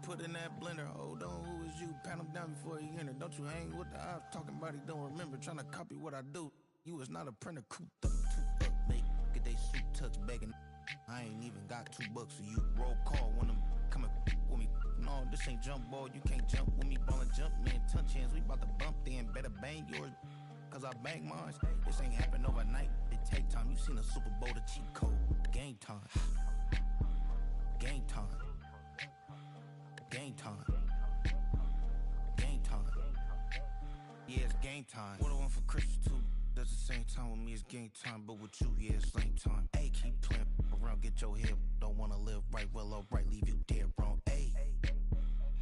put in that blender. Hold on, who is you? Pat him down before he enter. Don't you hang with the ops talking about he don't remember. Trying to copy what I do. You is not a printer, cooped up, too up, make get they suit tucks begging. I ain't even got $2 for you. Roll call when I'm coming with me. No, this ain't jump ball. You can't jump with me. Ball and jump, man. Touch hands. We about to bump then. Better bang yours. Cause I bang mine. This ain't happen overnight. It take time. You seen a Super Bowl, the cheat code. Game time. Game time. Game time. Game time. Yeah, it's game time. What I want for Christmas too. That's the same time with me, it's game time. But with you, yeah, it's same time. Hey, keep playing around, get your head. Don't wanna live right, well, alright, leave you dead wrong. Hey,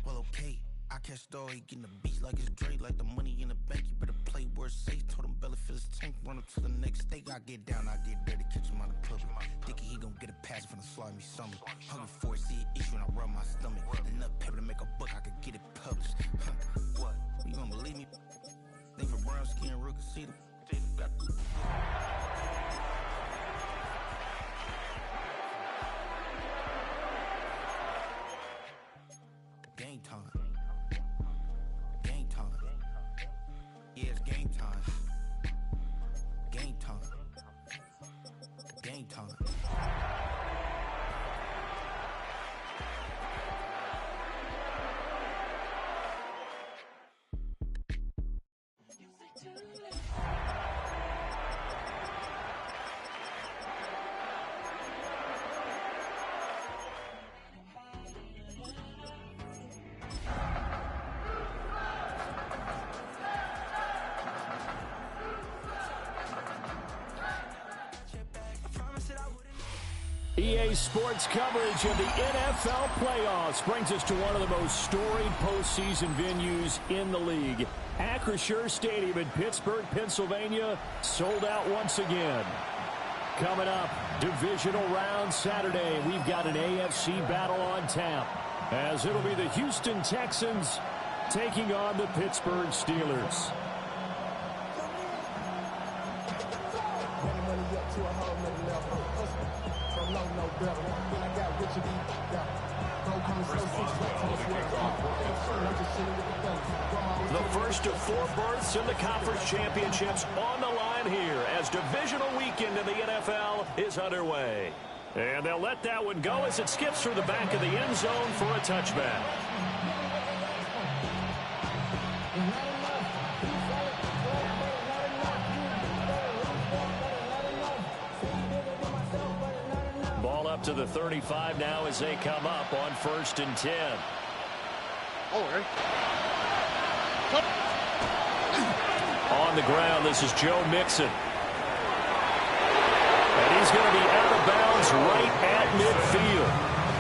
well, okay. I catch the dog, he getting the beats like it's Dre, like the money in the bank. You better play where it's safe. Told him belly fill his tank, run up to the next state. I get down, I get dirty, catch him on the public. Thinking he gon' get a pass from the slimy summer. Hungry for it, see an issue and I rub my stomach. Enough paper to make a book, I could get it published. What? You don't believe me? Think for brown skin, real can see them. Game time. Game time. Yeah, it's game time. Game time. Game time. EA Sports coverage of the NFL playoffs brings us to one of the most storied postseason venues in the league. Acrisure Stadium in Pittsburgh, Pennsylvania, sold out once again. Coming up, divisional round Saturday, we've got an AFC battle on tap, as it'll be the Houston Texans taking on the Pittsburgh Steelers. The first of 4 berths in the conference championships on the line here as divisional weekend in the NFL is underway. And they'll let that one go as it skips through the back of the end zone for a touchback. Ball up to the 35 now as they come up on 1st and 10. On the ground, this is Joe Mixon. And he's going to be out of bounds right at midfield.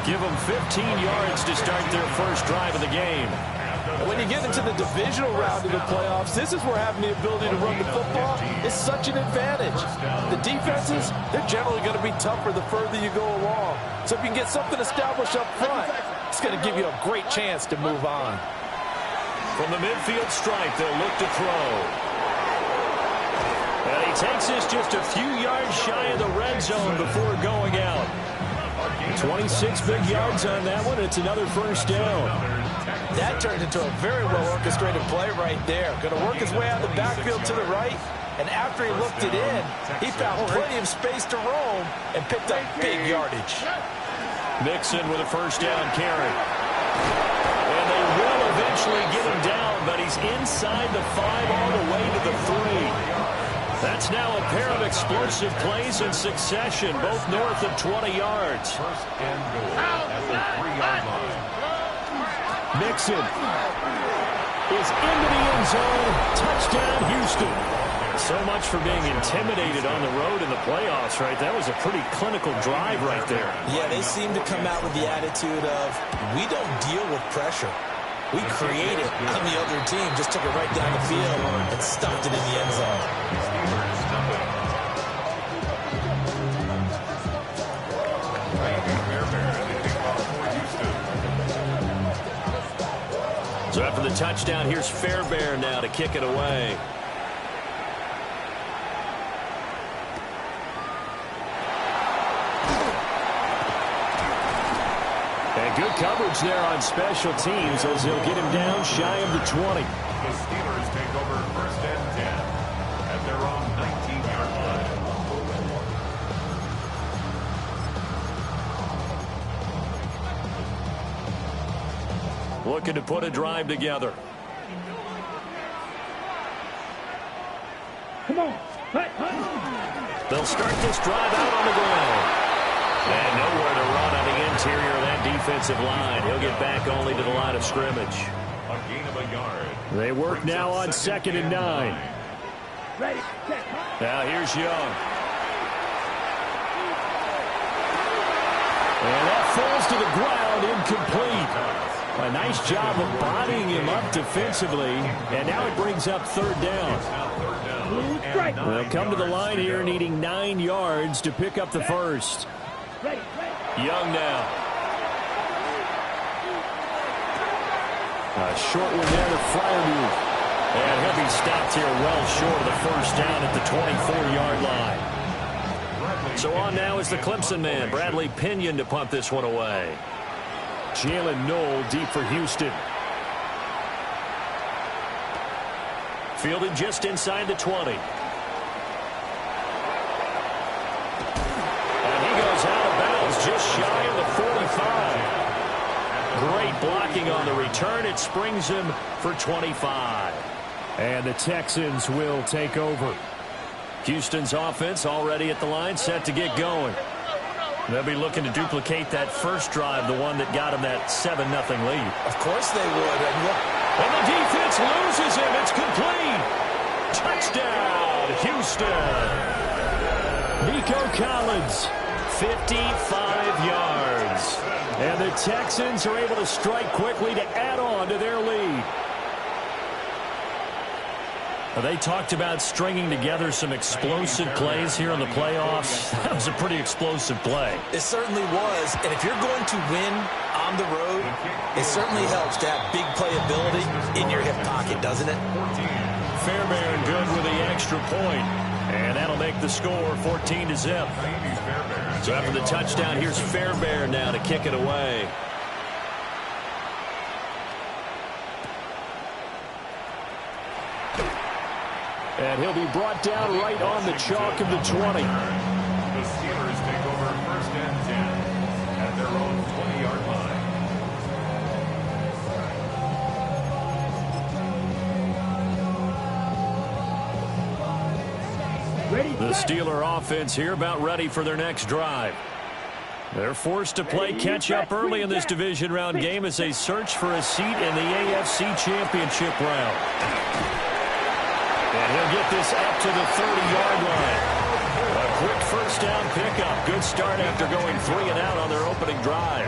Give them 15 yards to start their first drive of the game. When you get into the divisional round of the playoffs, this is where having the ability to run the football is such an advantage. The defenses, they're generally going to be tougher the further you go along. So if you can get something established up front, it's going to give you a great chance to move on. From the midfield stripe, they'll look to throw. And he takes this just a few yards shy of the red zone before going out. 26 big yards on that one. It's another first down. That turned into a very well-orchestrated play right there. Going to work his way out of the backfield to the right. And after he looked it in, he found plenty of space to roam and picked up big yardage. Mixon with a first down carry. And they will eventually get him down, but he's inside the 5 all the way to the 3. That's now a pair of explosive plays in succession, both north of 20 yards. First and goal at the 3-yard line. Mixon is into the end zone. Touchdown, Houston. So much for being intimidated on the road in the playoffs, right? That was a pretty clinical drive right there. Yeah, they seem to come out with the attitude of, we don't deal with pressure. We create it, and the other team just took it right down the field and stuffed it in the end zone. So after the touchdown, here's Fairbairn now to kick it away. And Good coverage there on special teams as they'll get him down shy of the 20. The Steelers take over first and 10 at their own 19-yard line. Looking to put a drive together. Come on. They'll start this drive out on the ground. And nowhere to run on the interior of that defensive line. He'll get back only to the line of scrimmage. A gain of a yard. They work now on 2nd and 9. Ready. Now here's Young. And that falls to the ground, incomplete. A nice job of bodying him up defensively. And now it brings up 3rd down. They'll come to the line here needing 9 yards to pick up the first. Young now. A short one there to Fryermuth. And he'll be stopped here well short of the first down at the 24-yard line. So on now is the Clemson man, Bradley Pinion, to punt this one away. Jalen Knoll deep for Houston. Fielded just inside the 20. And he goes out of bounds just shy of the 45. Great blocking on the return. It springs him for 25. And the Texans will take over. Houston's offense already at the line, set to get going. They'll be looking to duplicate that first drive, the one that got them that 7-0 lead. Of course they would. And the defense loses him. It's complete. Touchdown, Houston. Nico Collins, 55 yards. And the Texans are able to strike quickly to add on to their lead. They talked about stringing together some explosive plays here in the playoffs. That was a pretty explosive play. It certainly was. And if you're going to win on the road, it certainly helps to have big playability in your hip pocket, doesn't it? Fairbairn good with the extra point. And that'll make the score 14-0. So after the touchdown, here's Fairbairn now to kick it away. And he'll be brought down right on the chalk of the 20. The Steelers take over first and 10 at their own 20-yard line. The Steeler offense here about ready for their next drive. They're forced to play catch-up early in this division round game as they search for a seat in the AFC Championship round. And he'll get this up to the 30-yard line. A quick first down pickup. Good start after going 3 and out on their opening drive.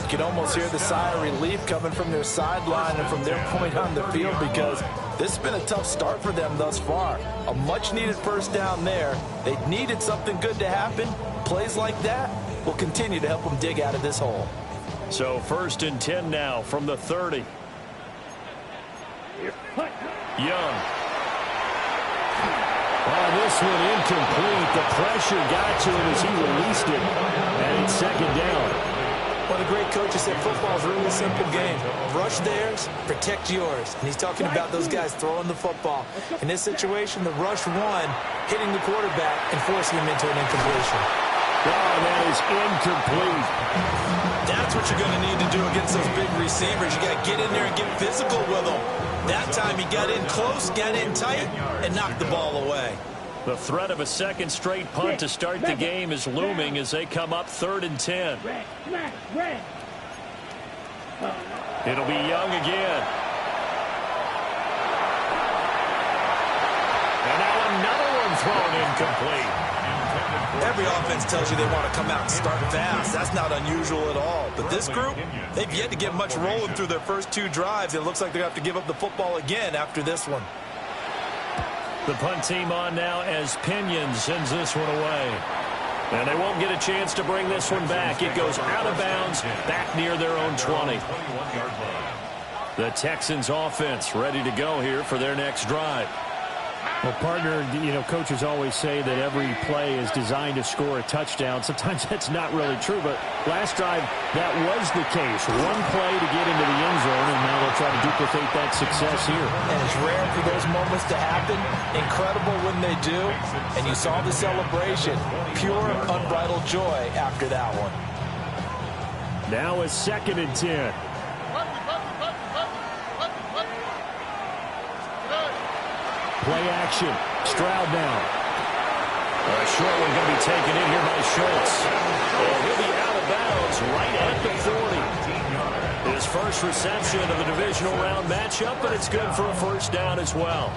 You can almost hear the sigh of relief coming from their sideline and from their point on the field because this has been a tough start for them thus far. A much-needed first down there. They needed something good to happen. Plays like that will continue to help them dig out of this hole. So 1st and 10 now from the 30. Young. Oh, this one incomplete. The pressure got to him as he released it. And it's 2nd down. One of the great coaches said football is a really simple game. Rush theirs, protect yours. And he's talking about those guys throwing the football. In this situation, the rush one, hitting the quarterback and forcing him into an incompletion. Oh, that is incomplete. That's what you're going to need to do against those big receivers. You got to get in there and get physical with them. That time he got in close, got in tight, and knocked the ball away. The threat of a second straight punt to start the game is looming as they come up 3rd and 10. It'll be Young again. And now another one thrown incomplete. Every offense tells you they want to come out and start fast. That's not unusual at all. But this group, they've yet to get much rolling through their first 2 drives. It looks like they're going to have to give up the football again after this one. The punt team on now as Pinion sends this one away. And they won't get a chance to bring this one back. It goes out of bounds back near their own 20. The Texans offense ready to go here for their next drive. Well, partner, coaches always say that every play is designed to score a touchdown. Sometimes that's not really true, but last drive, that was the case. One play to get into the end zone, and now they'll try to duplicate that success here. And it's rare for those moments to happen. Incredible when they do. And you saw the celebration. Pure, unbridled joy after that one. Now a 2nd and 10. Play action. Stroud now. A short one going to be taken in here by Schultz. And he'll be out of bounds right at the 40. His first reception of the divisional round matchup, but it's good for a first down as well.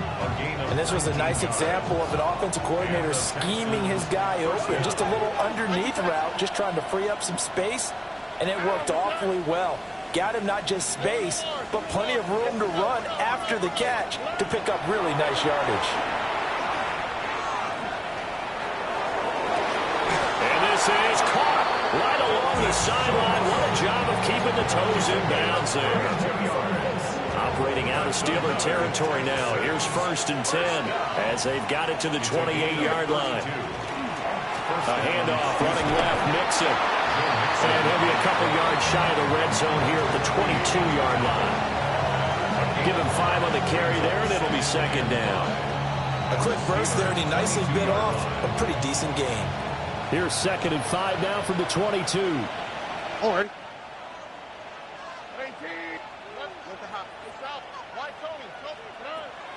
And this was a nice example of an offensive coordinator scheming his guy open. Just a little underneath route, just trying to free up some space, and it worked awfully well. Got him not just space, but plenty of room to run after the catch to pick up really nice yardage. And this is caught right along the sideline. What a job of keeping the toes in bounds there. Operating out of Steeler territory now. Here's 1st and 10 as they've got it to the 28-yard line. A handoff running left, Mixon. And he'll be a couple yards shy of the red zone here at the 22-yard line. Give him 5 on the carry there, and it'll be 2nd down. A quick burst there, and he nicely bit off a pretty decent gain. Here's 2nd and 5 now from the 22. All right.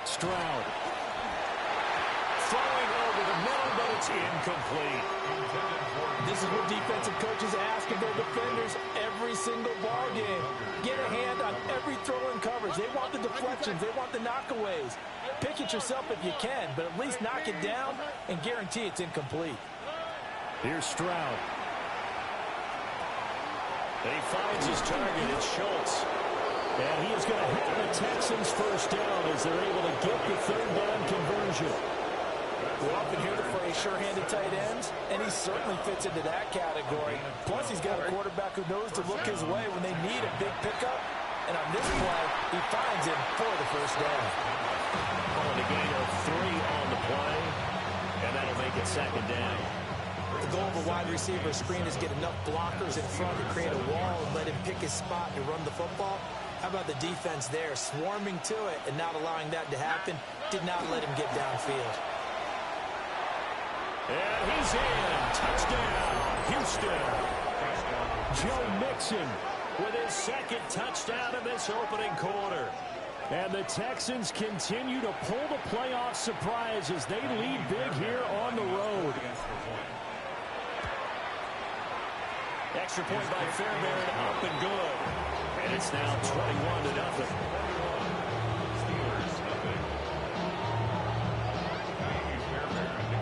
Stroud. Throwing over the middle, but it's incomplete. This is what defensive coaches ask of their defenders every single ball game. Get a hand on every throw in coverage. They want the deflections. They want the knockaways. Pick it yourself if you can, but at least knock it down and guarantee it's incomplete. Here's Stroud. And he finds his target. It's Schultz. And he is going to have the Texans first down as they're able to get the 3rd down conversion. We often hear the phrase sure-handed tight ends, and he certainly fits into that category. Plus, he's got a quarterback who knows to look his way when they need a big pickup. And on this play, he finds him for the first down. Calling a gain of 3 on the play, and that'll make it 2nd down. The goal of a wide receiver screen is get enough blockers in front to create a wall and let him pick his spot to run the football. How about the defense there, swarming to it and not allowing that to happen? Did not let him get downfield. And he's in. Touchdown, Houston. Joe Mixon with his 2nd touchdown in this opening quarter. And the Texans continue to pull the playoff surprise as they lead big here on the road. Extra point by Fairbairn, up and good. And it's now 21-0.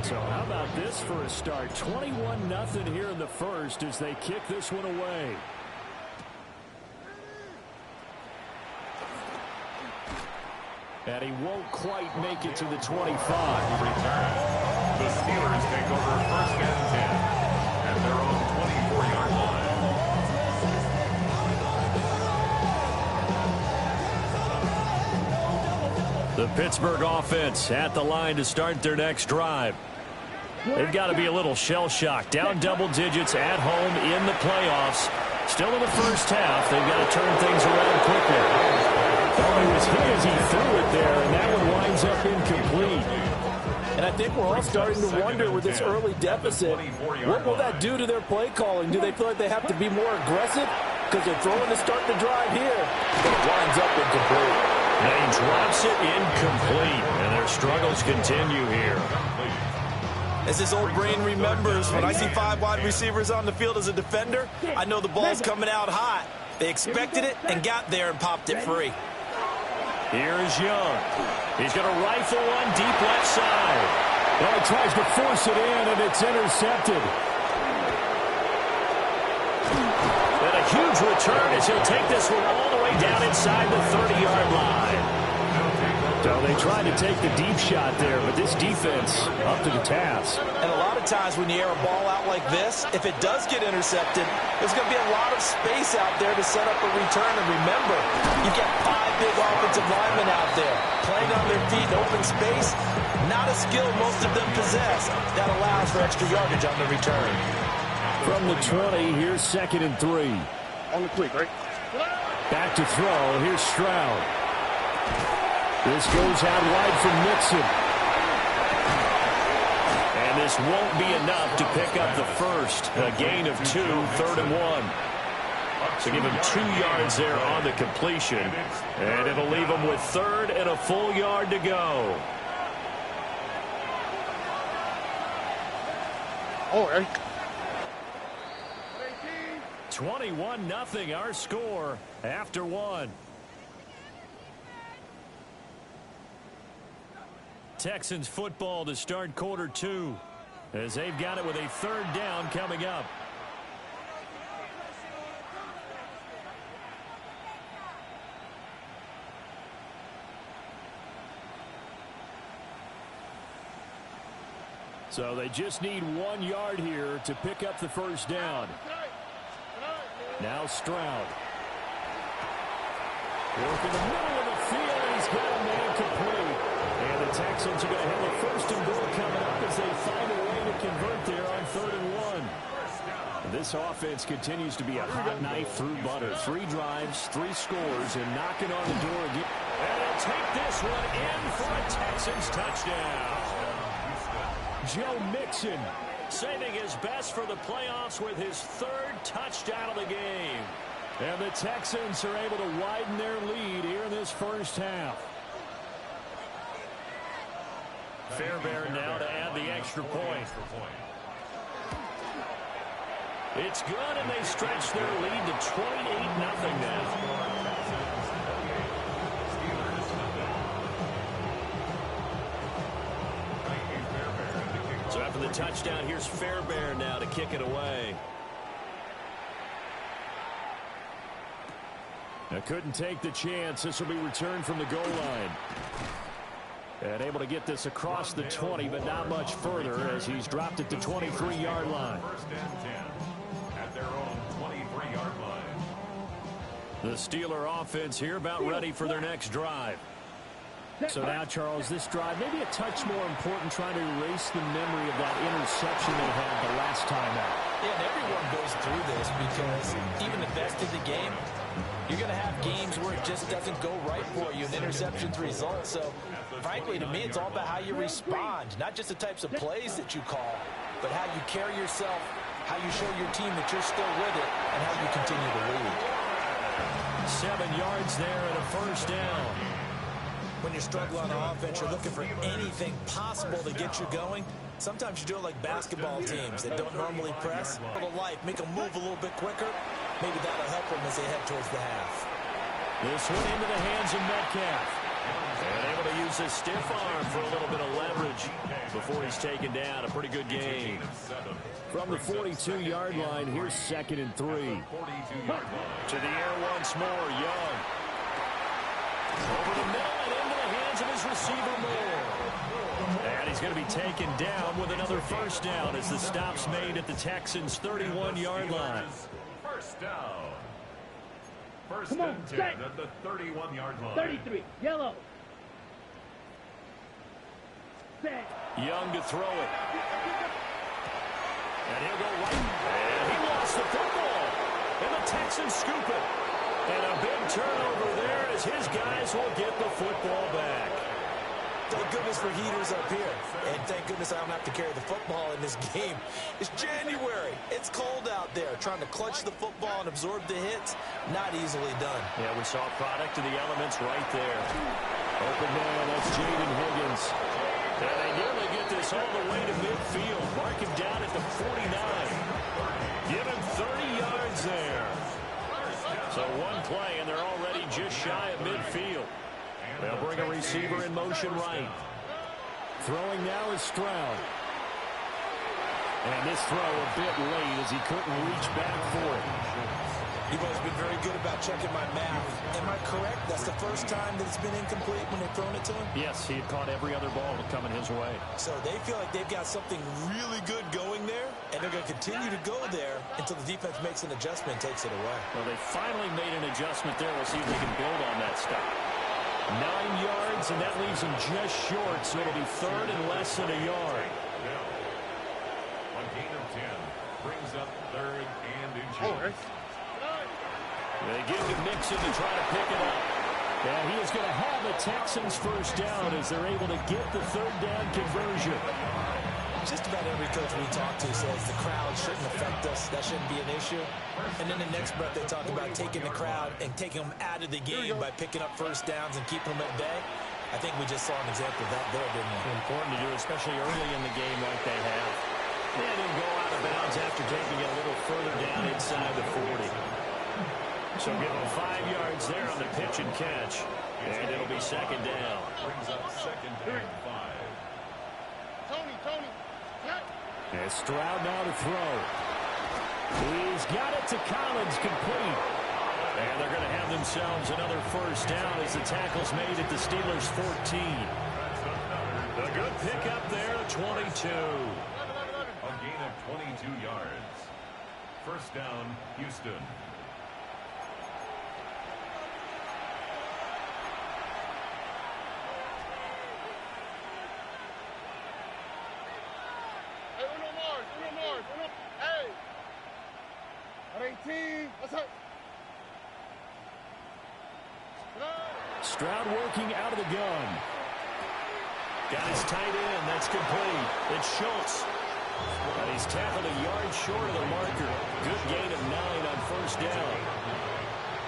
So how about this for a start? 21-0 here in the first as they kick this one away. And he won't quite make it to the 25. The Steelers take over 1st and 10 at their own 24-yard line. The Pittsburgh offense at the line to start their next drive. They've got to be a little shell-shocked. Down double digits at home in the playoffs. Still in the first half. They've got to turn things around quickly. Oh, he was hit as he threw it there, and that one winds up incomplete. And I think we're all starting to wonder with this early deficit, what will that do to their play calling? Do they feel like they have to be more aggressive? Because they're throwing to start the drive here. But it winds up incomplete. And he drops it incomplete, and their struggles continue here. As this old brain remembers, when I see 5 wide receivers on the field as a defender, I know the ball's coming out hot. They expected it and got there and popped it free. Here is Young. He's going to rifle one deep left side. Well, he tries to force it in, and it's intercepted. And a huge return as he'll take this one all the way down inside the 30-yard line. So they tried to take the deep shot there, but this defense up to the task. And a lot of times when you air a ball out like this, if it does get intercepted, there's going to be a lot of space out there to set up a return. And remember, you've got 5 big offensive linemen out there playing on their feet in open space. Not a skill most of them possess. That allows for extra yardage on the return. From the 20, here's 2nd and 3. On the quick, right? Back to throw. Here's Stroud. This goes out wide for Mixon. And this won't be enough to pick up the first. A gain of 2, 3rd and 1. So give him 2 yards there on the completion. And it'll leave him with 3rd and a full yard to go. Oh, right. 21-0 our score after 1. Texans football to start quarter 2 as they've got it with a 3rd down coming up. So they just need 1 yard here to pick up the first down. Now Stroud. Work in the middle of the field, and he's got a man complete. And the Texans are going to have a 1st and goal coming up as they find a way to convert there on 3rd and 1. This offense continues to be a hot knife through butter. 3 drives, 3 scores, and knocking on the door again. And he'll take this one in for a Texans touchdown. Joe Mixon saving his best for the playoffs with his 3rd touchdown of the game. And the Texans are able to widen their lead here in this first half. Fairbairn now to add the extra point. It's good, and they stretch their lead to 28-0 now. So after the touchdown, here's Fairbairn now to kick it away. Now couldn't take the chance. This will be returned from the goal line. And able to get this across the 20, but not much further as he's dropped it to 23-yard line. 1st and 10 at their own 23-yard line. The Steeler offense here about ready for their next drive. So now, Charles, this drive maybe a touch more important, trying to erase the memory of that interception they had the last time out. Yeah, and everyone goes through this because even the best in the game, you're going to have games where it just doesn't go right for you, and interceptions result. So, frankly, to me, it's all about how you respond, not just the types of plays that you call, but how you carry yourself, how you show your team that you're still with it, and how you continue to lead. 7 yards there and a 1st down. When you struggle on offense, you're looking for anything possible to get you going. Sometimes you do it like basketball teams that don't normally press. To life, make them move a little bit quicker. Maybe that'll help them as they head towards the half. This one into the hands of Metcalf. And able to use his stiff arm for a little bit of leverage before he's taken down. A pretty good game. From the 42-yard line, here's 2nd and 3. To the air once more, Young. Over the middle and into the hands of his receiver, Moore. And he's going to be taken down with another 1st down as the stop's made at the Texans' 31-yard line. 1st down. 1st and 10 at the 31-yard line. 33, yellow. Set. Young to throw it. And he'll go right. And he lost the football. And the Texans scoop it. And a big turnover there as his guys will get the football back. Thank goodness for heaters up here. And thank goodness I don't have to carry the football in this game. It's January. It's cold out there. Trying to clutch the football and absorb the hits, not easily done. Yeah, we saw a product of the elements right there. Open man, that's Jaden Higgins. And they nearly get this all the way to midfield. Mark him down at the 49. Give him 30 yards there. So one play, and they're already just shy of midfield. They'll bring a receiver in motion right. Throwing now is Stroud. And this throw a bit late as he couldn't reach back for it. You've always been very good about checking my math. Am I correct? That's the first time that it's been incomplete when they've thrown it to him? Yes, he had caught every other ball coming his way. So they feel like they've got something really good going there, and they're going to continue to go there until the defense makes an adjustment and takes it away. Well, they finally made an adjustment there. We'll see if they can build on that stop. 9 yards, and that leaves them just short, so it'll be third and less than a yard. A gain of 10 brings up third and inches. They give to Mixon to try to pick it up. And he is going to have the Texans first down as they're able to get the third down conversion. Just about every coach we talk to says the crowd shouldn't affect us. That shouldn't be an issue. And then the next breath they talk about taking the crowd and taking them out of the game by picking up first downs and keeping them at bay. I think we just saw an example of that there, didn't we? Important to do, especially early in the game like they have. And he'll go out of bounds after taking it a little further down inside the 40. So give him 5 yards there on the pitch and catch. And it'll be second down. Brings up second and 5. Tony. And Stroud now to throw. He's got it to Collins, complete. And they're going to have themselves another first down as the tackle's made at the Steelers' 14. A good pickup there, 22. A gain of 22 yards. First down, Houston. Hey! 18. What's up? Stroud working out of the gun. Got his tight end. That's complete. It's Schultz. And he's tackled a yard short of the marker. Good gain of 9 on first down.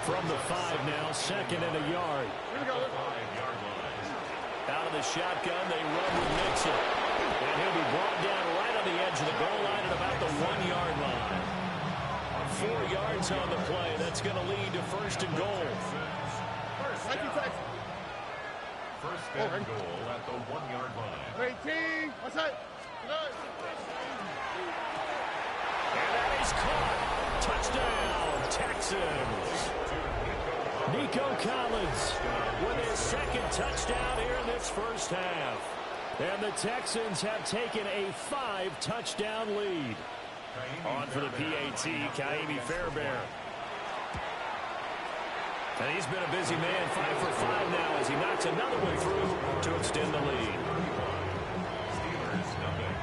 From the 5 now, second and a yard. Here we go. 5-yard line. Out of the shotgun, they run with Mixon. And he'll be brought down right on the edge of the goal line at about the 1-yard line. 4 yards on the play. That's going to lead to first and goal. First and goal at the 1-yard line. 18. What's up? And that is caught. Touchdown, Texans. Nico Collins with his second touchdown here in this first half. And the Texans have taken a 5-touchdown lead. On for the PAT, Kaimi Fairbairn. And he's been a busy man, 5 for 5 now as he knocks another one through to extend the lead. Steelers nothing.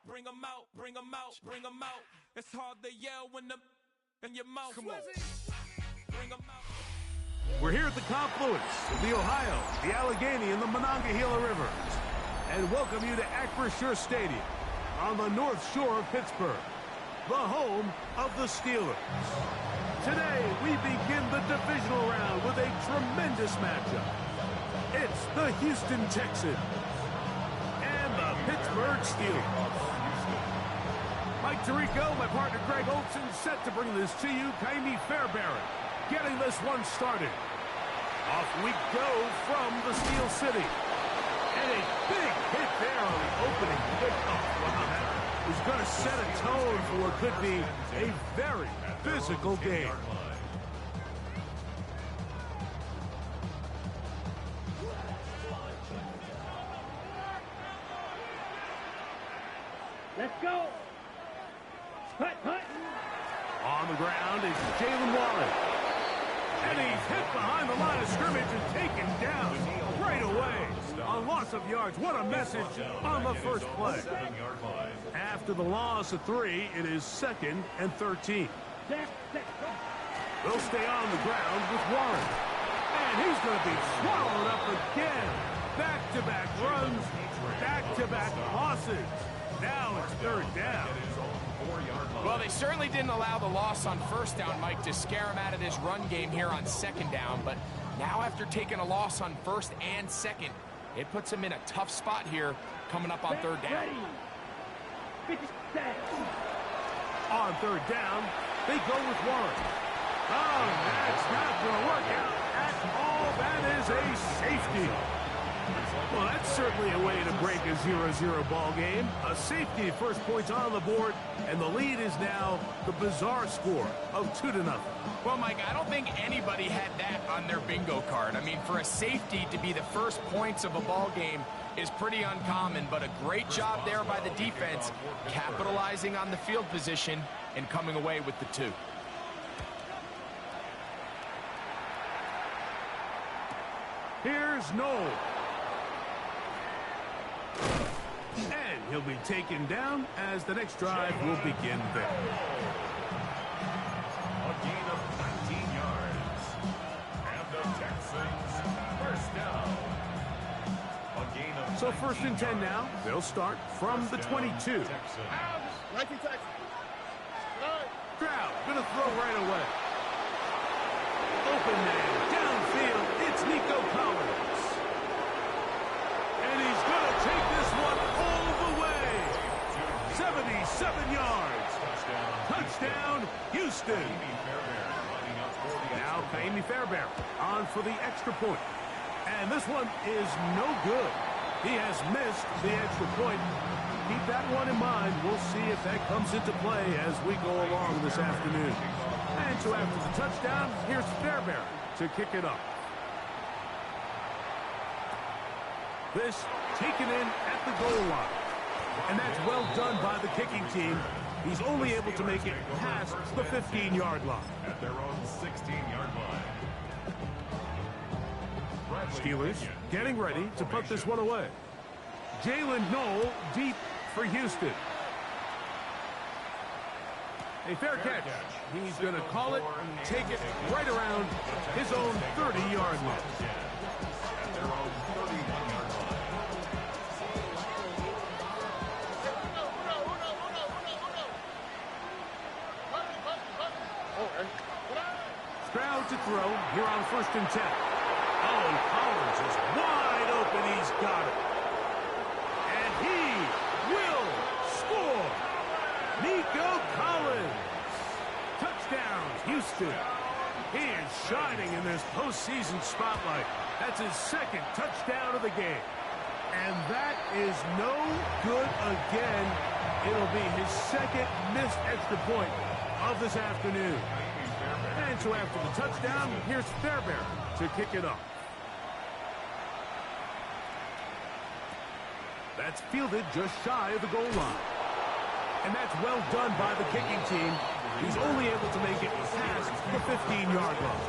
Bring them out, bring them out, bring them out. It's hard to yell when the in your mouth. Come on. Bring them out. We're here at the confluence of the Ohio, the Allegheny, and the Monongahela Rivers, and welcome you to Acrisure Stadium on the North Shore of Pittsburgh, the home of the Steelers. Today, we begin the divisional round with a tremendous matchup. It's the Houston Texans and the Pittsburgh Steelers. Mike Tirico, my partner Greg Olson, set to bring this to you. Kaimi Fairbairn getting this one started. Off we go from the Steel City. And a big hit there on the opening kickoff. Wow, that is going to set a tone for what could be a very physical game. Let's go. Hut, hut. On the ground is Jalen Warren. And he's hit behind the line of scrimmage and taken down right away. A loss of yards. What a message on the first play. After the loss of 3, it is 2nd and 13. They'll stay on the ground with Warren. And he's going to be swallowed up again. Back-to-back runs, back-to-back losses. Now it's 3rd down. Well, they certainly didn't allow the loss on 1st down, Mike, to scare him out of this run game here on 2nd down. But now after taking a loss on 1st and 2nd, it puts him in a tough spot here coming up on 3rd down. On 3rd down, they go with Warren. Oh, that's not going to work out at all. That is a safety. Well, that's certainly a way to break a 0-0 ball game. A safety, first points on the board, and the lead is now the bizarre score of 2-0. Well, Mike, I don't think anybody had that on their bingo card. I mean, for a safety to be the first points of a ball game is pretty uncommon, but a great job there by the defense, capitalizing on the field position and coming away with the 2. Here's Noel. And he'll be taken down as the next drive will begin there. A gain of 19 yards. And the Texans, 1st down. A gain of So 1st and 10 now. They'll start from the 22. 19 Texans. Stroud going to throw right away. Open man downfield. It's Nico Collins. And he's going to take this one all the way. 77 yards. Touchdown, Houston. Now Kaimi Fairbairn on for the extra point. And this one is no good. He has missed the extra point. Keep that one in mind. We'll see if that comes into play as we go along this afternoon. And so after the touchdown, here's Fairbairn to kick it up. This taken in at the goal line. And that's well done by the kicking team. He's only able to make it past the 15-yard line. At their own 16-yard line. Steelers getting ready to put this one away. Jalen Noel deep for Houston. A fair catch. He's going to call it, take it right around his own 30-yard line. At their own 31-yard line. Stroud to throw here on 1st and 10. Oh, and Collins is wide open. He's got it. And he will score. Nico Collins. Touchdown, Houston. He is shining in this postseason spotlight. That's his 2nd touchdown of the game. And that is no good again. It'll be his 2nd missed extra point of this afternoon. And so after the touchdown, here's Fairbairn to kick it up. That's fielded just shy of the goal line. And that's well done by the kicking team. He's only able to make it past the 15-yard line.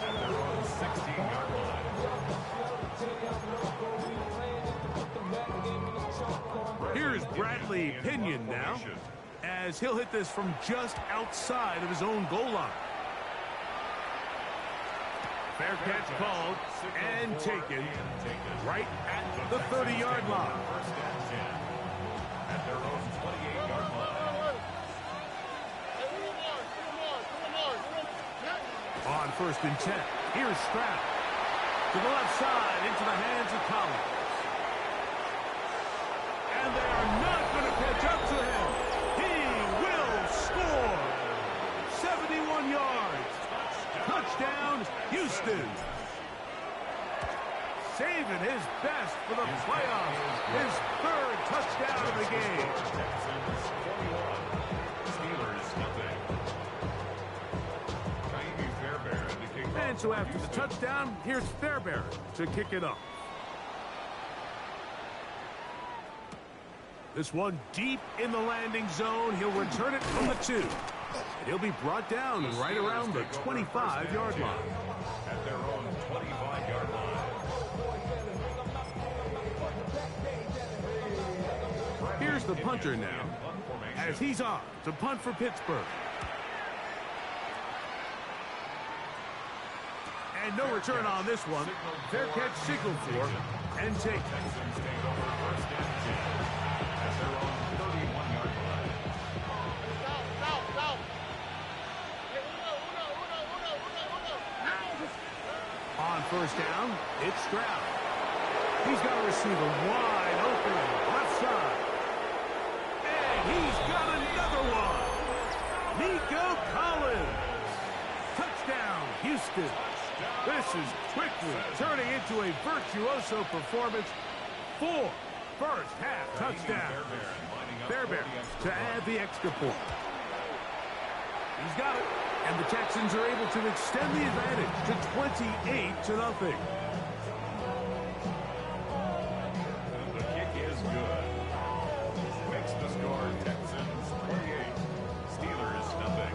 At their own 16-yard line. Here's Bradley Pinion now, as he'll hit this from just outside of his own goal line. Fair catch called and taken right at the 30-yard line. First and 10 at their own 28-yard line. On 1st and 10, here's Stroud. To the left side, into the hands of Collins. And they are not going to catch up to him. He will score. 71 yards. Touchdown, Houston. Saving his best for the playoffs. His 3rd touchdown of the game. Texans 41. Steelers nothing. And so after the touchdown, here's Fairbairn to kick it off. This one deep in the landing zone. He'll return it from the 2. And he'll be brought down right around the 25-yard line. At their own 25-yard line. Here's the punter now, as he's off to punt for Pittsburgh. And no return on this one. Fair catch signaled for and taken. Texans take over 1st and 10 at their own 31-yard line. On 1st down, it's Stroud. He's got a receiver wide open left side. And he's got another one. Nico Collins. Touchdown, Houston. This is quickly turning into a virtuoso performance. 4 first-half touchdowns. Fairbairn to add the extra point. He's got it. And the Texans are able to extend the advantage to 28-0. The kick is good. Makes the score Texans 28. Steelers nothing.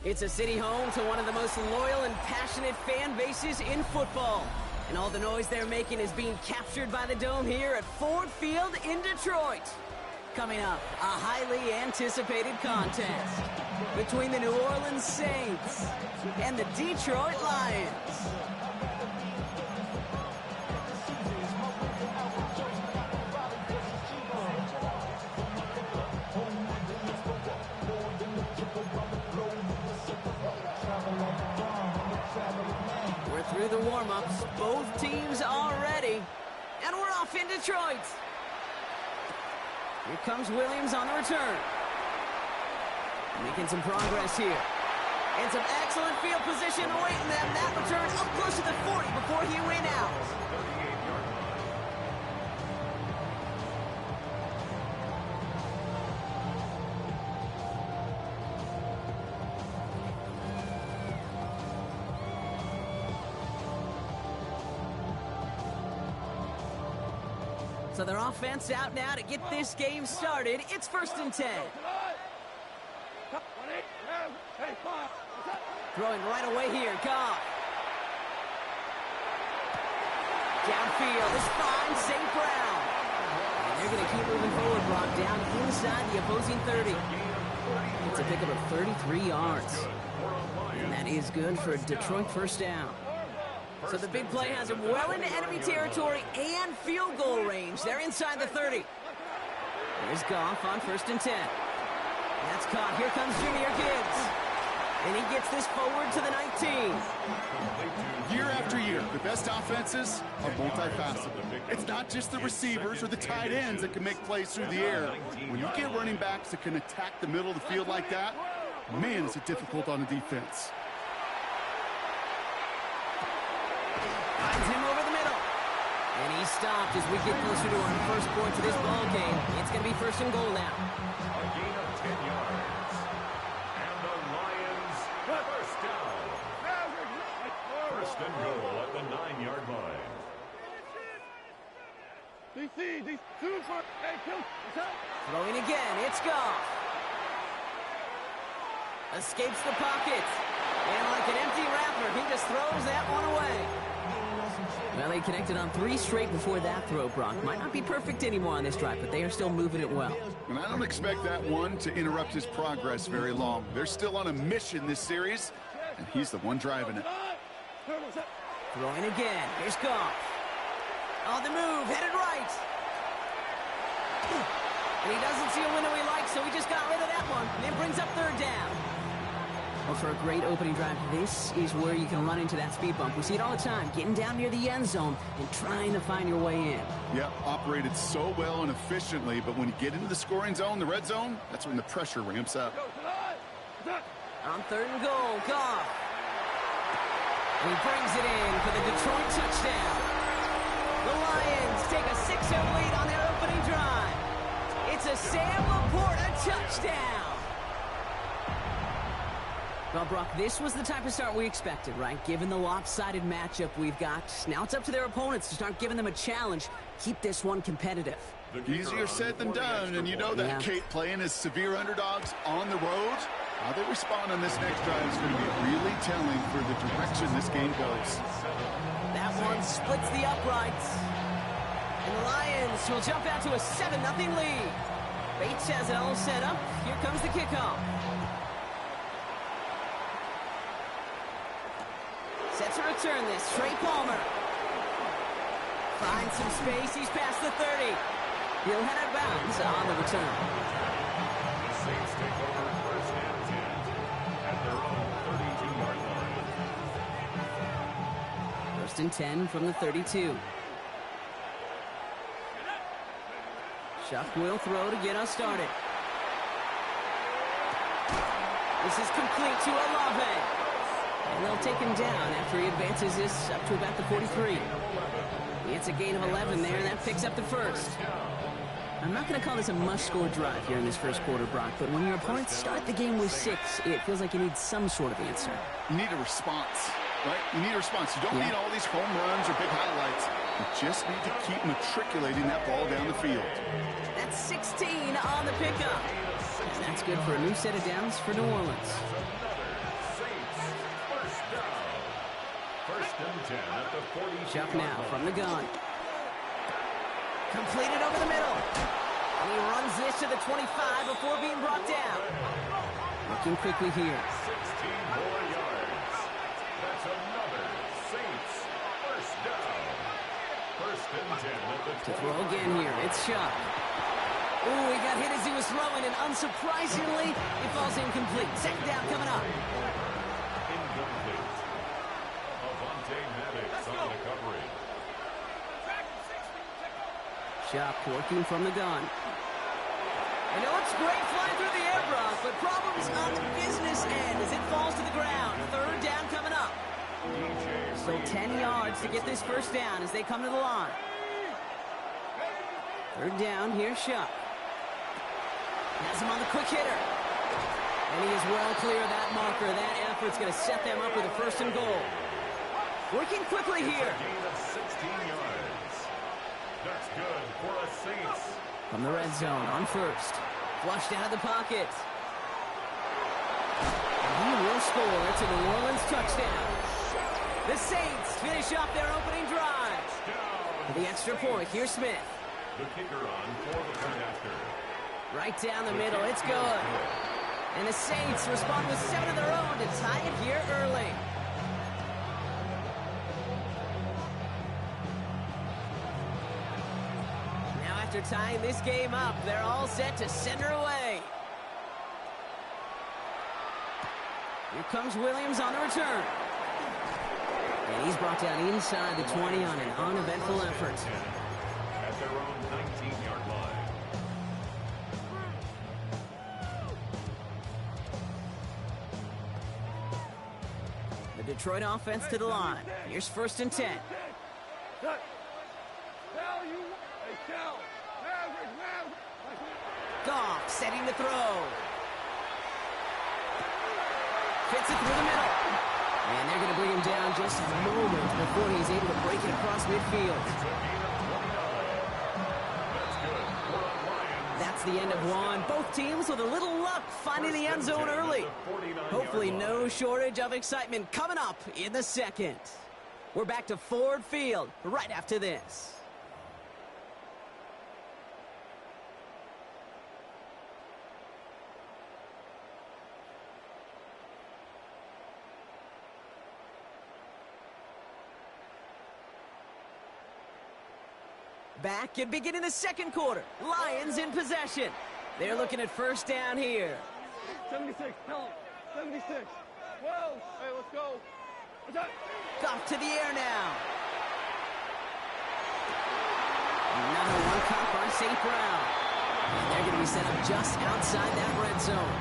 It's a city home to one of the most loyal and passionate fan bases in football. And all the noise they're making is being captured by the Dome here at Ford Field in Detroit. Coming up, a highly anticipated contest between the New Orleans Saints and the Detroit Lions. We're through the warm-ups. Both teams are ready. And we're off in Detroit. Here comes Williams on the return. Making some progress here. And some excellent field position awaiting them. That return up close to the 40 before he went out. So their offense out now to get this game started. It's 1st and 10. Throwing right away here, Goff. Downfield is fine, St. Brown. And they're going to keep moving forward, Brock, down inside the opposing 30. It's a pickup of 33 yards. And that is good for a Detroit first down. So the big play has him well into enemy territory and field goal range. They're inside the 30. There's Goff on 1st and 10. That's caught. Here comes Jahmyr Gibbs. And he gets this forward to the 19. Year after year, the best offenses are multifaceted. It's not just the receivers or the tight ends that can make plays through the air. When you get running backs that can attack the middle of the field like that, man, is it difficult on the defense. Finds him over the middle. And he's stopped as we get closer to our first point to this ball game. It's going to be 1st and goal now. A gain of 10 yards. And the Lions, first down. 1st and goal at the 9-yard line. Throwing again, it's Goff. Escapes the pocket. And like an empty wrapper, he just throws that one away. Well, they connected on 3 straight before that throw, Brock. Might not be perfect anymore on this drive, but they are still moving it well. And I don't expect that one to interrupt his progress very long. They're still on a mission this series, and he's the one driving it. Throwing again. Here's Goff. On the move, headed right. And he doesn't see a window he likes, so he just got rid of that one. And it brings up 3rd down. Well, for a great opening drive, this is where you can run into that speed bump. We see it all the time, getting down near the end zone and trying to find your way in. Yeah, operated so well and efficiently, but when you get into the scoring zone, the red zone, that's when the pressure ramps up. On 3rd and goal, Goff. And he brings it in for the Detroit touchdown. The Lions take a 6-0 lead on their opening drive. It's a Sam Laporta touchdown. Well, Brock, this was the type of start we expected, right? Given the lopsided matchup we've got, now it's up to their opponents to start giving them a challenge. Keep this one competitive. Easier said than done, and you know that, Kate, playing as severe underdogs on the road, how they respond on this next drive is going to be really telling for the direction this game goes. That one splits the uprights. And the Lions will jump out to a 7-0 lead. Bates has it all set up. Here comes the kickoff. Set to return this. Trey Palmer. Finds some space. He's past the 30. He'll head out of bounds on the return. The Saints take over 1st and 10 at their own 32-yard line. 1st and 10 from the 32. Shuck will throw to get us started. This is complete to Olave. And they'll take him down after he advances this up to about the 43. It's a gain of 11 there, and that picks up the 1st. I'm not going to call this a must-score drive here in this first quarter, Brock, but when your opponents start the game with 6, it feels like you need some sort of answer. You need a response, right? You need a response. You don't need all these home runs or big highlights. You just need to keep matriculating that ball down the field. That's 16 on the pickup. And that's good for a new set of downs for New Orleans. 1st and 10 at the 40. Chuck now from the gun. Completed over the middle. And he runs this to the 25 before being brought down. Looking quickly here. 16 more yards. That's another Saints 1st down. 1st and 10 at the 20. To throw again here. It's Chuck. Ooh, he got hit as he was throwing, and unsurprisingly, it falls incomplete. 2nd down coming up. Incomplete. On the coverage. Chuck working from the gun. And it looks great flying through the air, Brock, but problems on the business end as it falls to the ground. Still 10 yards to get this first down as they come to the line. Third down, here's Shuck. Has him on the quick hitter. And he is well clear of that marker. That effort's going to set them up with a first and goal. Working quickly here. Gain of 16 yards. That's good for a Saints. From the red zone on first. Flushed out of the pocket. And he will score. It's a New Orleans touchdown. The Saints finish off their opening drive. For the extra point, here's Smith. The kicker on for the point after. Right down the middle, it's good. And the Saints respond with 7 of their own to tie it here early. Now after tying this game up, they're all set to send her away. Here comes Williams on the return. And he's brought down inside the 20 on an uneventful effort. At their own 19-yard line. The Detroit offense to the line. Here's first and 10. Goff setting the throw. Fits it through the middle. And they're going to bring him down just a moment before he's able to break it across midfield. That's the end of one. Both teams with a little luck finding the end zone early. Hopefully no shortage of excitement coming up in the second. We're back to Ford Field right after this. Back and beginning the second quarter. Lions in possession. They're looking at first down here. 76, tell him. 76. Whoa, hey, let's go. Goff to the air now. Another one caught by St. Brown. And they're going to be set up just outside that red zone.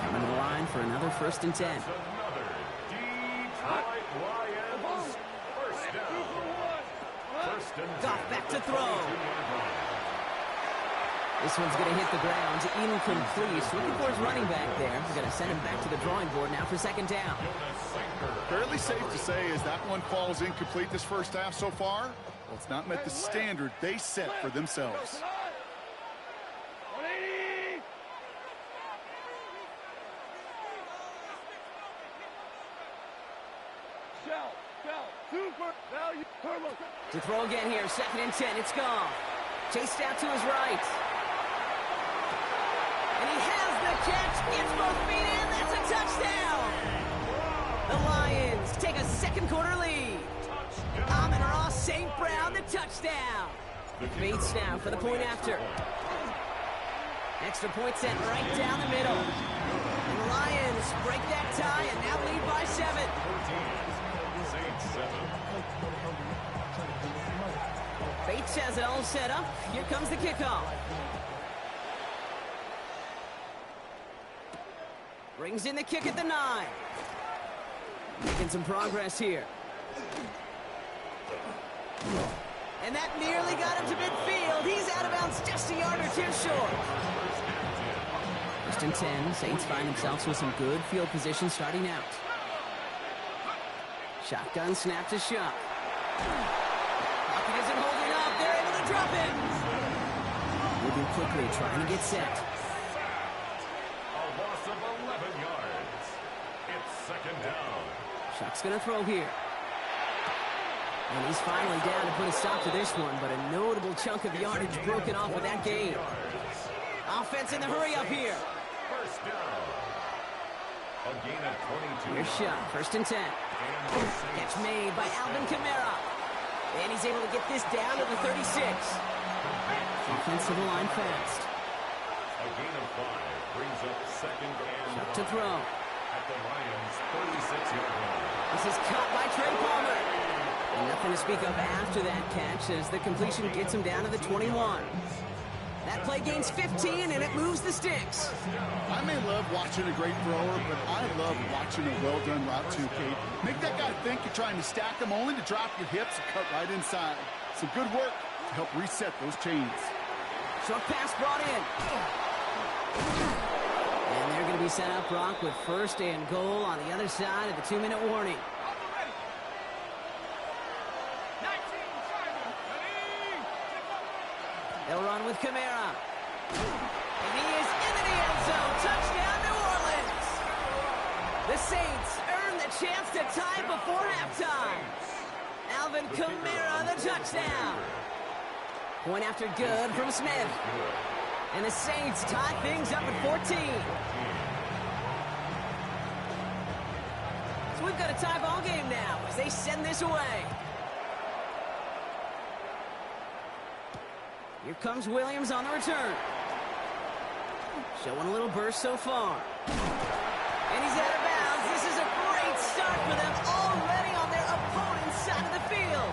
Coming to the line for another first and 10. Another Detroit Lions first down. Goff back to throw. This one's going to hit the ground. Incomplete. Looking for his running back there. We're going to send him back to the drawing board now for second down. Fairly safe to say as that one falls incomplete this first half so far. Well, it's not met the standard they set for themselves. To throw again here, second and 10, it's gone. Chased out to his right. And he has the catch, gets both feet in, that's a touchdown! The Lions take a second quarter lead. Amon-Ra St. Brown, the touchdown. Bates now for the point after. Extra point set right down the middle. And the Lions break that tie and now lead by 7. Bates has it all set up. Here comes the kickoff. Brings in the kick at the 9. Making some progress here. And that nearly got him to midfield. He's out of bounds just a yard or two short. First and 10. Saints find themselves with some good field position starting out. Shotgun snap to Shuck. Pocket isn't holding up. They're able to drop it. Moving quickly, trying to get set. A loss of 11 yards. It's second down. Shuck's going to throw here. And he's finally down to put a stop to this one, but a notable chunk of yardage broken off with that gain. Offense in the hurry up here. First down. A gain of 22. Here's Shuck, first and 10. Catch made by Alvin Kamara. And he's able to get this down to the 36. Offense to the line fast. A gain of 5 brings up second and Shuck to throw. at the Lions' 36-yard line. This is caught by Trey Palmer. And nothing to speak of after that catch as the completion gets him down to the 21. That play gains 15, and it moves the sticks. I may love watching a great thrower, but I love watching a well-done route too, Kate. Make that guy think you're trying to stack him only to drop your hips and cut right inside. Some good work to help reset those chains. Short pass brought in. And they're going to be set up, Brock, with first and goal on the other side of the 2-minute warning. They'll run with Kamara. And he is into the end zone. Touchdown, New Orleans. The Saints earn the chance to tie before halftime. Alvin Kamara, the touchdown. Point after good from Smith. And the Saints tie things up at 14. So we've got a tie ball game now as they send this away. Here comes Williams on the return. Showing a little burst so far. And he's out of bounds. This is a great start for them already on their opponent's side of the field.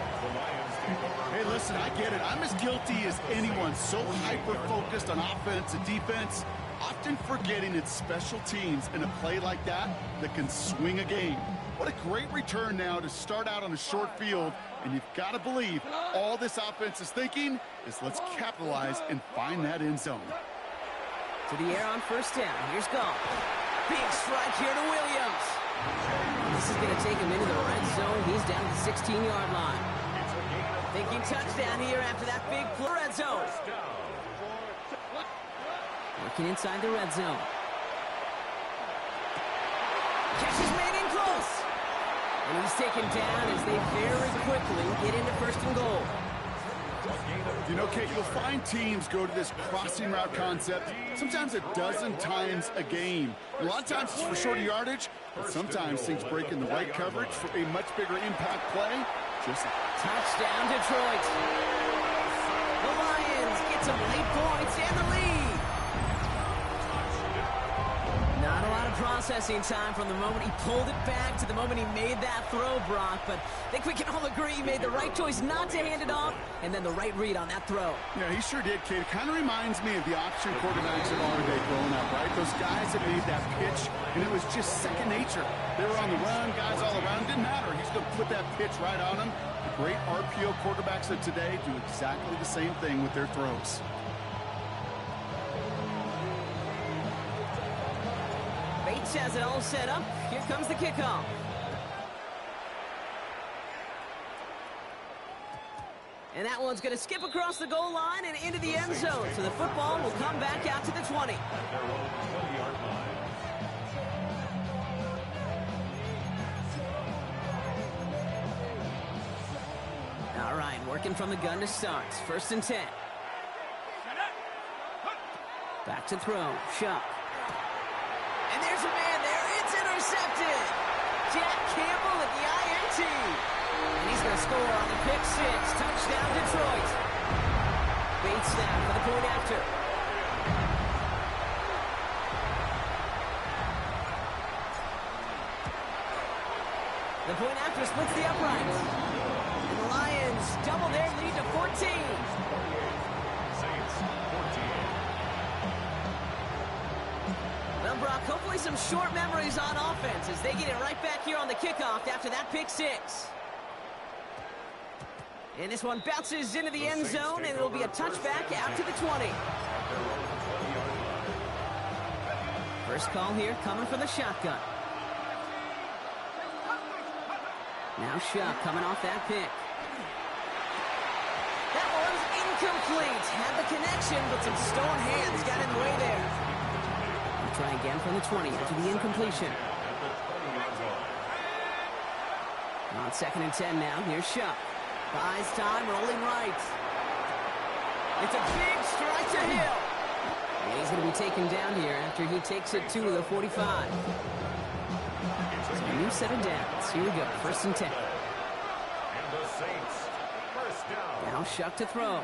Hey, listen, I get it. I'm as guilty as anyone. So hyper-focused on offense and defense, often forgetting it's special teams in a play like that can swing a game. What a great return now to start out on a short field, and you've got to believe all this offense is thinking is let's capitalize and find that end zone. To the air on first down. Here's Goff. Big strike here to Williams. This is going to take him into the red zone. He's down at the 16-yard line. Thinking touchdown here after that big play. Red zone. Working inside the red zone. Catch is made in close. And he's taken down as they very quickly get into first and goal. You know, Kate, you'll find teams go to this crossing route concept sometimes a dozen times a game. A lot of times it's for shorter yardage, but sometimes things break in the right coverage for a much bigger impact play. Just touchdown, Detroit. The Lions get some late points and the lead. Not a lot of processing time from the moment he pulled it back to the moment he made that throw, Brock. But I think we can all agree he made the right choice not to hand it off, and then the right read on that throw. Yeah, he sure did, Kate. It kind of reminds me of the option quarterbacks of our day growing up, right? Those guys that made that pitch, and it was just second nature. They were on the run, guys all around. Didn't matter. He's going to put that pitch right on them. The great RPO quarterbacks of today do exactly the same thing with their throws. Bates has it all set up. Here comes the kickoff. And that one's going to skip across the goal line and into the end zone. So the football will come back out to the 20. All right, working from the gun to start. First and 10. Back to throw. Shuck. And there's a man there. It's intercepted. Jack Campbell at the INT. And he's going to score on the pick six. Touchdown, Detroit. Bates down for the point after. The point after splits the uprights. And the Lions double their lead to 14. Well, Brock, hopefully some short memories on offense as they get it right back here on the kickoff after that pick six. And this one bounces into the end zone, and it'll be a touchback out to the 20. First call here coming from the shotgun. Now Shuck coming off that pick. That one's incomplete. Had the connection, but some stone hands got in the way there. We'll try again from the 20 after the incompletion. On second and 10 now. Here's Shuck. Buys time, rolling right. It's a big strike to Hill. And he's going to be taken down here after he takes it to the 45. So a new set of downs. Here we go. First and 10. And the Saints, first down. Now Shuck to throw.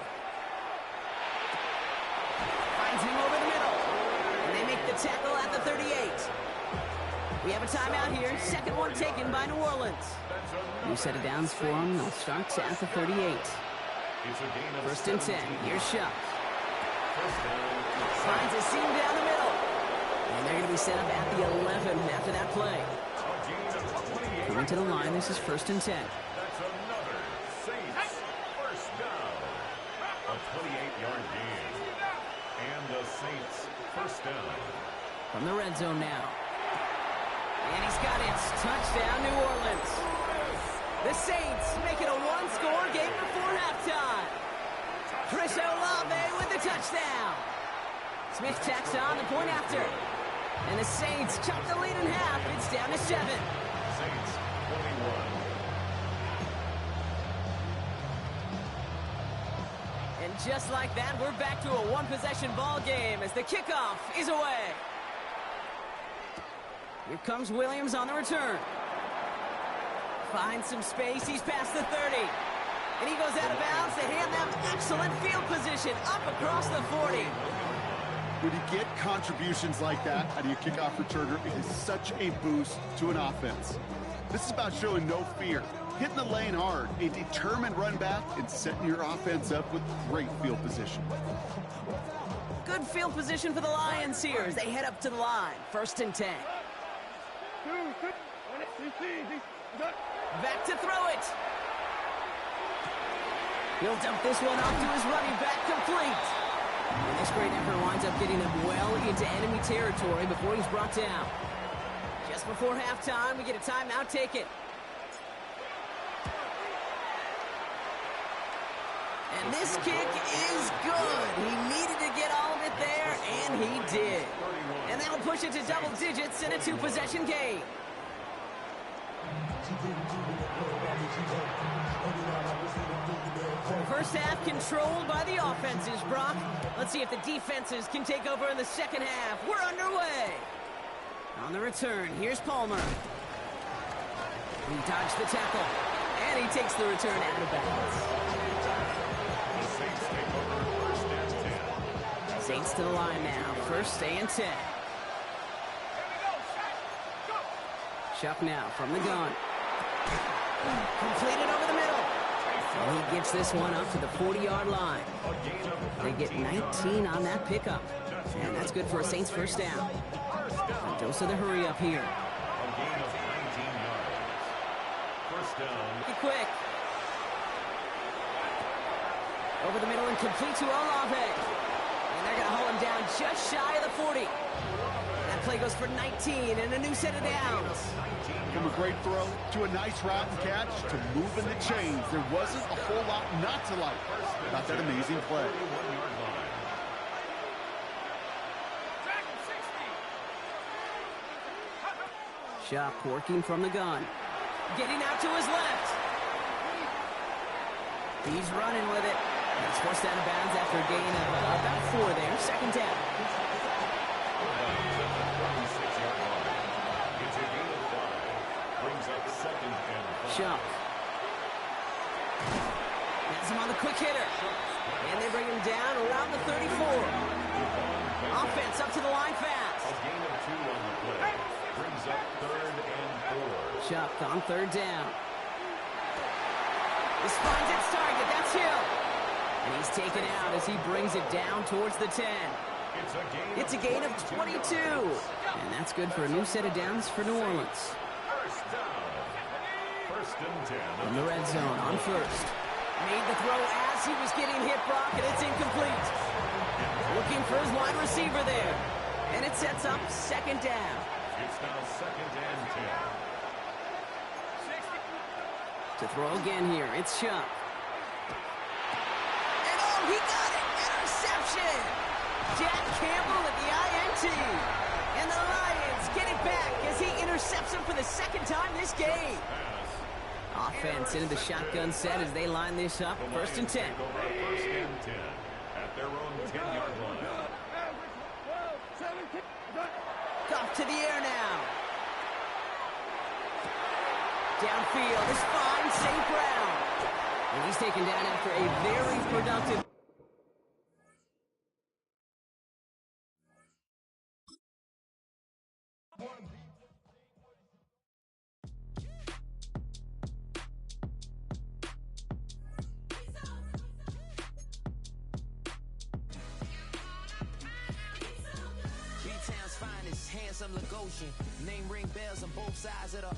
Finds him over the middle. And they make the tackle at the 38. We have a timeout here. Second one taken by New Orleans. New set of downs for them. They'll start at the 38. First and 10. Here's Shuck. Finds a seam down the middle. And they're going to be set up at the 11 after that play. Coming to the line, this is 1st and 10. That's another Saints first down. A 28-yard gain. And the Saints first down. From the red zone now. And he's got it. Touchdown, New Orleans. The Saints make it a one-score game before halftime. Chris Olave with the touchdown. Smith tacks on the point after. And the Saints chop the lead in half. It's down to 7. Saints 21. And just like that, we're back to a one-possession ball game as the kickoff is away. Here comes Williams on the return. Finds some space. He's past the 30. And he goes out of bounds to hand them excellent field position up across the 40. When you get contributions like that out of your kickoff returner, it is such a boost to an offense. This is about showing no fear, hitting the lane hard, a determined run back, and setting your offense up with great field position. Good field position for the Lions here as they head up to the line. 1st and 10. Back to throw it. He'll dump this one off to his running back, complete. And this great effort winds up getting him well into enemy territory before he's brought down. Just before halftime, we get a timeout taken. And this kick is good. He needed to get all of it there, and he did. And that'll push it to double digits in a 2-possession game. First half controlled by the offenses, Brock. Let's see if the defenses can take over in the second half. We're underway. On the return, here's Palmer. He dodged the tackle, and he takes the return out of bounds. Saints take over 1st and 10. Saints to the line now, 1st and 10. Chuck now from the gun. Completed over the middle. And he gets this one up to the 40-yard line. They get 19 on that pickup. And that's good for a Saints first down. A dose of the hurry up here. A gain of 19 yards. First down. Get quick. Over the middle and complete to Olave. And they're going to hold him down just shy of the 40. That play goes for 19 and a new set of downs. From a great throw to a nice route and catch to moving the chains. There wasn't a whole lot not to like about that amazing play. Shop working from the gun. Getting out to his left. He's running with it. He's forced out of bounds after a gain of about 4 there. 2nd down. Shop. Has him on the quick hitter. And they bring him down around the 34. Offense up to the line fast. A gain of 2 on the play. Brings up 3rd and 4. Chuck on 3rd down. This finds its target. That's Hill. And he's taken out as he brings it down towards the 10. It's a gain of 22. And that's good for a new set of downs for New Orleans. First down. 1st and 10. In the red zone on 1st. Made the throw as he was getting hit, Brock, and it's incomplete. Looking for his wide receiver there. And it sets up 2nd down. It's now 2nd and 10. To throw again here, it's Chuck. And oh, he got it! Interception! Jack Campbell at the INT. And the Lions get it back as he intercepts him for the 2nd time this game. Offense into the shotgun set as they line this up. 1st and 10. 1st and 10 at their own 10-yard line. Off to the air now. Downfield is fine, St. Brown. And he's taken down after a very productive some Lagosian. Name ring bells on both sides of the